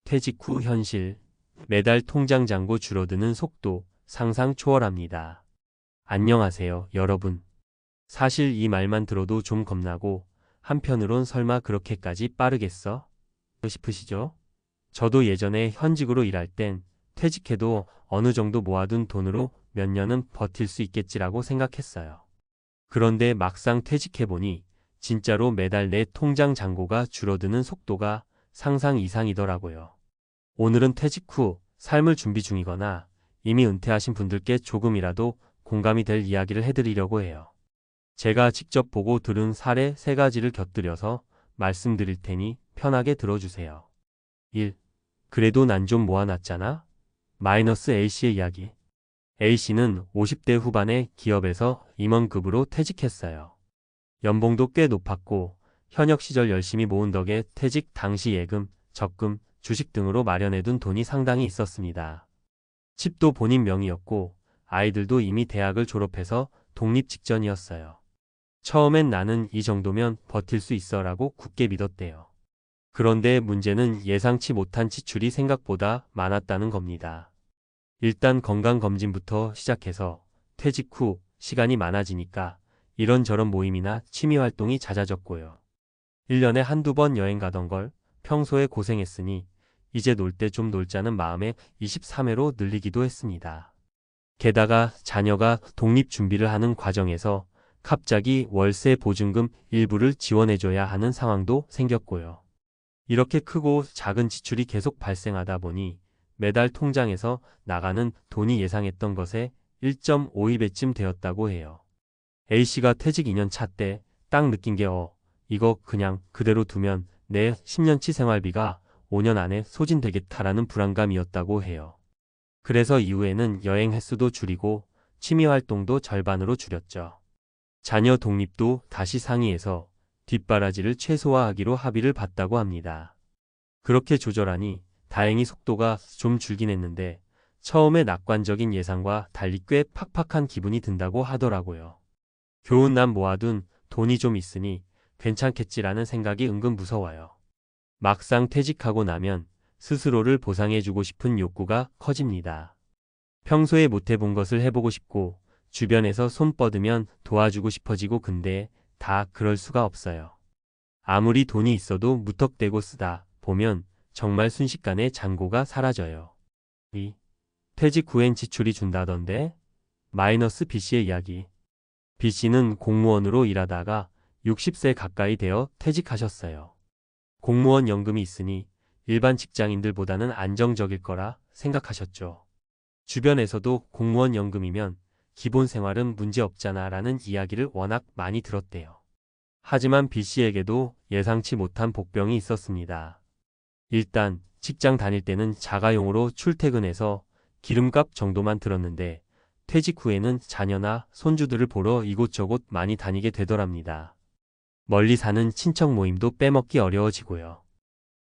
퇴직 후 현실. 매달 통장 잔고 줄어드는 속도 상상 초월합니다. 안녕하세요, 여러분. 사실 이 말만 들어도 좀 겁나고 한편으론 설마 그렇게까지 빠르겠어? 싶으시죠? 저도 예전에 현직으로 일할 땐 퇴직해도 어느 정도 모아둔 돈으로 몇 년은 버틸 수 있겠지라고 생각했어요. 그런데 막상 퇴직해보니 진짜로 매달 내 통장 잔고가 줄어드는 속도가 상상 이상이더라고요. 오늘은 퇴직 후 삶을 준비 중이거나 이미 은퇴하신 분들께 조금이라도 공감이 될 이야기를 해드리려고 해요. 제가 직접 보고 들은 사례 3가지를 곁들여서 말씀드릴 테니 편하게 들어주세요. 1. 그래도 난 좀 모아놨잖아? 마이너스 A씨의 이야기. A씨는 50대 후반의 기업에서 임원급으로 퇴직했어요. 연봉도 꽤 높았고 현역 시절 열심히 모은 덕에 퇴직 당시 예금, 적금, 주식 등으로 마련해둔 돈이 상당히 있었습니다. 집도 본인 명의였고 아이들도 이미 대학을 졸업해서 독립 직전이었어요. 처음엔 나는 이 정도면 버틸 수 있어 라고 굳게 믿었대요. 그런데 문제는 예상치 못한 지출이 생각보다 많았다는 겁니다. 일단 건강검진부터 시작해서 퇴직 후 시간이 많아지니까 이런저런 모임이나 취미활동이 잦아졌고요. 1년에 한두 번 여행 가던 걸 평소에 고생했으니 이제 놀 때 좀 놀자는 마음에 23회로 늘리기도 했습니다. 게다가 자녀가 독립 준비를 하는 과정에서 갑자기 월세 보증금 일부를 지원해줘야 하는 상황도 생겼고요. 이렇게 크고 작은 지출이 계속 발생하다 보니 매달 통장에서 나가는 돈이 예상했던 것에 1.5배쯤 되었다고 해요. A씨가 퇴직 2년 차 때 딱 느낀 게 이거 그냥 그대로 두면 내 10년치 생활비가 5년 안에 소진되겠다라는 불안감이었다고 해요. 그래서 이후에는 여행 횟수도 줄이고 취미활동도 절반으로 줄였죠. 자녀 독립도 다시 상의해서 뒷바라지를 최소화하기로 합의를 봤다고 합니다. 그렇게 조절하니 다행히 속도가 좀 줄긴 했는데 처음에 낙관적인 예상과 달리 꽤 팍팍한 기분이 든다고 하더라고요. 교훈 난 모아둔 돈이 좀 있으니 괜찮겠지라는 생각이 은근 무서워요. 막상 퇴직하고 나면 스스로를 보상해주고 싶은 욕구가 커집니다. 평소에 못해본 것을 해보고 싶고 주변에서 손 뻗으면 도와주고 싶어지고 근데 다 그럴 수가 없어요. 아무리 돈이 있어도 무턱대고 쓰다 보면 정말 순식간에 잔고가 사라져요. 2. 퇴직 후엔 지출이 준다던데? 마이너스 B씨의 이야기. B씨는 공무원으로 일하다가 60세 가까이 되어 퇴직하셨어요. 공무원 연금이 있으니 일반 직장인들보다는 안정적일 거라 생각하셨죠. 주변에서도 공무원 연금이면 기본 생활은 문제없잖아 라는 이야기를 워낙 많이 들었대요. 하지만 B씨에게도 예상치 못한 복병이 있었습니다. 일단 직장 다닐 때는 자가용으로 출퇴근해서 기름값 정도만 들었는데 퇴직 후에는 자녀나 손주들을 보러 이곳저곳 많이 다니게 되더랍니다. 멀리 사는 친척 모임도 빼먹기 어려워지고요.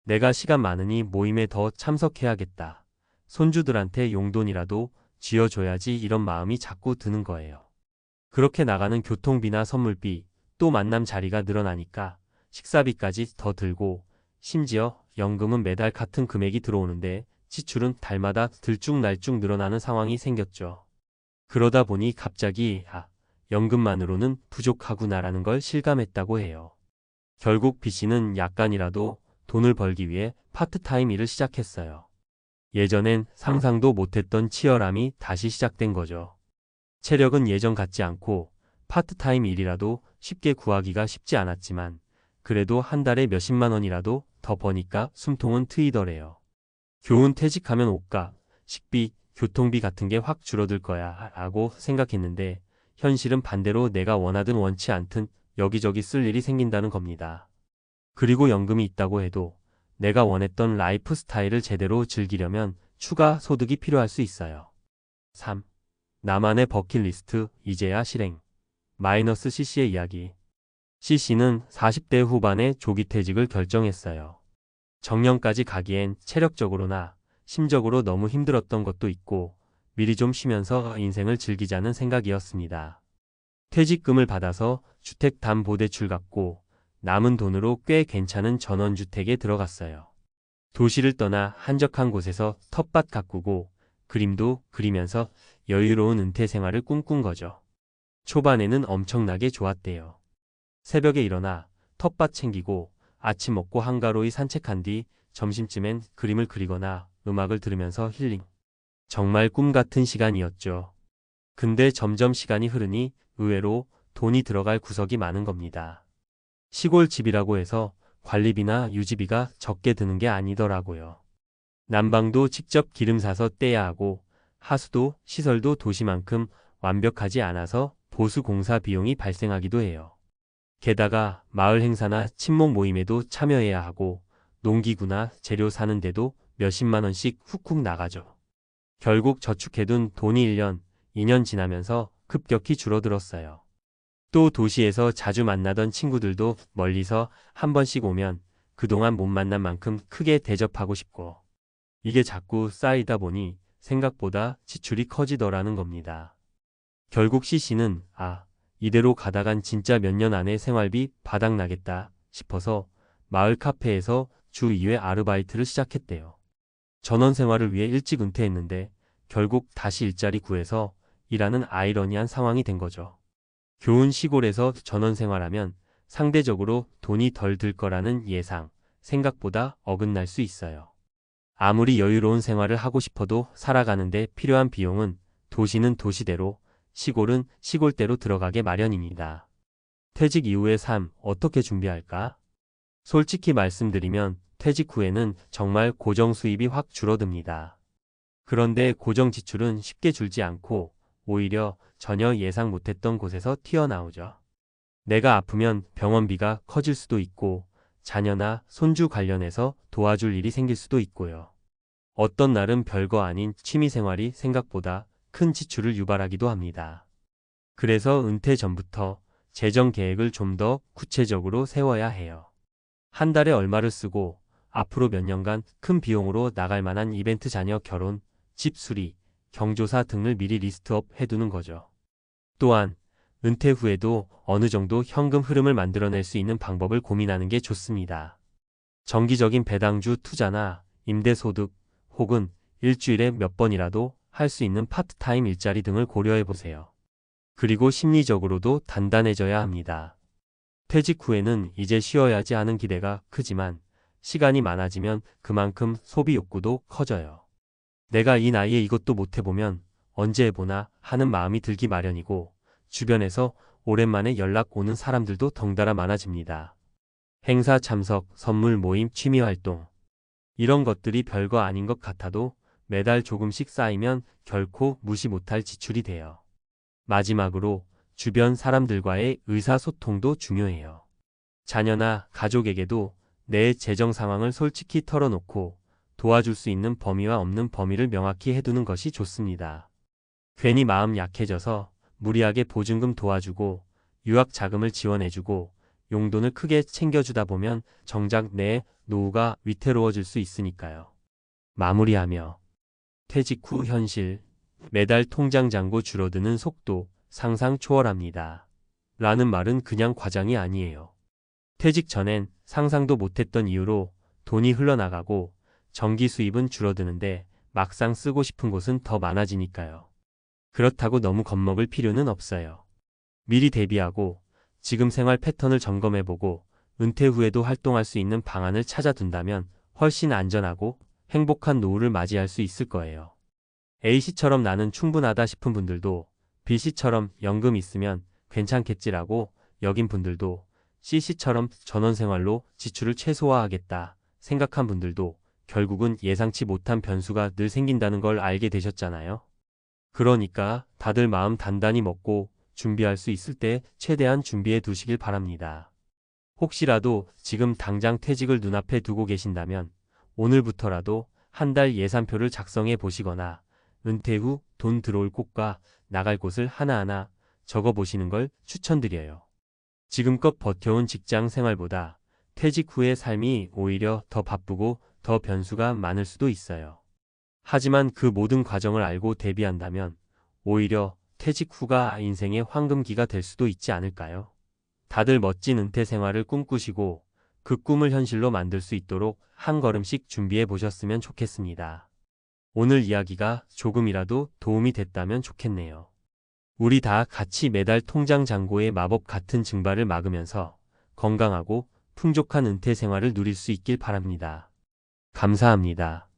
내가 시간 많으니 모임에 더 참석해야겠다. 손주들한테 용돈이라도 쥐어줘야지 이런 마음이 자꾸 드는 거예요. 그렇게 나가는 교통비나 선물비, 또 만남 자리가 늘어나니까 식사비까지 더 들고 심지어 연금은 매달 같은 금액이 들어오는데 지출은 달마다 들쭉날쭉 늘어나는 상황이 생겼죠. 그러다 보니 갑자기 연금만으로는 부족하구나라는 걸 실감했다고 해요. 결국 B씨는 약간이라도 돈을 벌기 위해 파트타임 일을 시작했어요. 예전엔 상상도 못했던 치열함이 다시 시작된 거죠. 체력은 예전 같지 않고 파트타임 일이라도 쉽게 구하기가 쉽지 않았지만 그래도 한 달에 몇십만 원이라도 더 버니까 숨통은 트이더래요. 교훈 퇴직하면 옷값, 식비, 교통비 같은 게 확 줄어들 거야 라고 생각했는데 현실은 반대로 내가 원하든 원치 않든 여기저기 쓸 일이 생긴다는 겁니다. 그리고 연금이 있다고 해도 내가 원했던 라이프 스타일을 제대로 즐기려면 추가 소득이 필요할 수 있어요. 3. 나만의 버킷리스트 이제야 실행. 마이너스 CC의 이야기. CC는 40대 후반에 조기 퇴직을 결정했어요. 정년까지 가기엔 체력적으로나 심적으로 너무 힘들었던 것도 있고 미리 좀 쉬면서 인생을 즐기자는 생각이었습니다. 퇴직금을 받아서 주택담보대출 갚고 남은 돈으로 꽤 괜찮은 전원주택에 들어갔어요. 도시를 떠나 한적한 곳에서 텃밭 가꾸고 그림도 그리면서 여유로운 은퇴 생활을 꿈꾼 거죠. 초반에는 엄청나게 좋았대요. 새벽에 일어나 텃밭 챙기고 아침 먹고 한가로이 산책한 뒤 점심쯤엔 그림을 그리거나 음악을 들으면서 힐링. 정말 꿈 같은 시간이었죠. 근데 점점 시간이 흐르니 의외로 돈이 들어갈 구석이 많은 겁니다. 시골 집이라고 해서 관리비나 유지비가 적게 드는 게 아니더라고요. 난방도 직접 기름 사서 떼야 하고 하수도 시설도 도시만큼 완벽하지 않아서 보수 공사 비용이 발생하기도 해요. 게다가 마을 행사나 친목 모임에도 참여해야 하고 농기구나 재료 사는데도 몇십만 원씩 훅훅 나가죠. 결국 저축해둔 돈이 1년, 2년 지나면서 급격히 줄어들었어요. 또 도시에서 자주 만나던 친구들도 멀리서 한 번씩 오면 그동안 못 만난 만큼 크게 대접하고 싶고 이게 자꾸 쌓이다 보니 생각보다 지출이 커지더라는 겁니다. 결국 CC는 이대로 가다간 진짜 몇 년 안에 생활비 바닥나겠다 싶어서 마을 카페에서 주 2회 아르바이트를 시작했대요. 전원 생활을 위해 일찍 은퇴했는데 결국 다시 일자리 구해서 일하는 아이러니한 상황이 된 거죠. 교훈 시골에서 전원 생활하면 상대적으로 돈이 덜 들 거라는 예상, 생각보다 어긋날 수 있어요. 아무리 여유로운 생활을 하고 싶어도 살아가는데 필요한 비용은 도시는 도시대로, 시골은 시골대로 들어가게 마련입니다. 퇴직 이후의 삶 어떻게 준비할까? 솔직히 말씀드리면 퇴직 후에는 정말 고정 수입이 확 줄어듭니다. 그런데 고정 지출은 쉽게 줄지 않고 오히려 전혀 예상 못했던 곳에서 튀어나오죠. 내가 아프면 병원비가 커질 수도 있고 자녀나 손주 관련해서 도와줄 일이 생길 수도 있고요. 어떤 날은 별거 아닌 취미생활이 생각보다 큰 지출을 유발하기도 합니다. 그래서 은퇴 전부터 재정 계획을 좀 더 구체적으로 세워야 해요. 한 달에 얼마를 쓰고 앞으로 몇 년간 큰 비용으로 나갈 만한 이벤트, 자녀 결혼, 집 수리, 경조사 등을 미리 리스트업 해두는 거죠. 또한 은퇴 후에도 어느 정도 현금 흐름을 만들어낼 수 있는 방법을 고민하는 게 좋습니다. 정기적인 배당주 투자나 임대소득 혹은 일주일에 몇 번이라도 할 수 있는 파트타임 일자리 등을 고려해 보세요. 그리고 심리적으로도 단단해져야 합니다. 퇴직 후에는 이제 쉬어야지 하는 기대가 크지만 시간이 많아지면 그만큼 소비 욕구도 커져요. 내가 이 나이에 이것도 못 해보면 언제 해보나 하는 마음이 들기 마련이고 주변에서 오랜만에 연락 오는 사람들도 덩달아 많아집니다. 행사 참석, 선물 모임, 취미 활동. 이런 것들이 별거 아닌 것 같아도 매달 조금씩 쌓이면 결코 무시 못할 지출이 돼요. 마지막으로 주변 사람들과의 의사소통도 중요해요. 자녀나 가족에게도 내 재정 상황을 솔직히 털어놓고 도와줄 수 있는 범위와 없는 범위를 명확히 해두는 것이 좋습니다. 괜히 마음 약해져서 무리하게 보증금 도와주고 유학 자금을 지원해주고 용돈을 크게 챙겨주다 보면 정작 내 노후가 위태로워질 수 있으니까요. 마무리하며 퇴직 후 현실, 매달 통장 잔고 줄어드는 속도 상상 초월합니다. 라는 말은 그냥 과장이 아니에요. 퇴직 전엔 상상도 못했던 이유로 돈이 흘러나가고 정기 수입은 줄어드는데 막상 쓰고 싶은 곳은 더 많아지니까요. 그렇다고 너무 겁먹을 필요는 없어요. 미리 대비하고 지금 생활 패턴을 점검해보고 은퇴 후에도 활동할 수 있는 방안을 찾아둔다면 훨씬 안전하고 행복한 노후를 맞이할 수 있을 거예요. A씨처럼 나는 충분하다 싶은 분들도 B씨처럼 연금 있으면 괜찮겠지라고 여긴 분들도 C씨처럼 전원생활로 지출을 최소화하겠다 생각한 분들도 결국은 예상치 못한 변수가 늘 생긴다는 걸 알게 되셨잖아요. 그러니까 다들 마음 단단히 먹고 준비할 수 있을 때 최대한 준비해 두시길 바랍니다. 혹시라도 지금 당장 퇴직을 눈앞에 두고 계신다면 오늘부터라도 한 달 예산표를 작성해 보시거나 은퇴 후 돈 들어올 곳과 나갈 곳을 하나하나 적어 보시는 걸 추천드려요. 지금껏 버텨온 직장 생활보다 퇴직 후의 삶이 오히려 더 바쁘고 더 변수가 많을 수도 있어요. 하지만 그 모든 과정을 알고 대비한다면 오히려 퇴직 후가 인생의 황금기가 될 수도 있지 않을까요? 다들 멋진 은퇴 생활을 꿈꾸시고 그 꿈을 현실로 만들 수 있도록 한 걸음씩 준비해 보셨으면 좋겠습니다. 오늘 이야기가 조금이라도 도움이 됐다면 좋겠네요. 우리 다 같이 매달 통장 잔고의 마법 같은 증발을 막으면서 건강하고 풍족한 은퇴 생활을 누릴 수 있길 바랍니다. 감사합니다.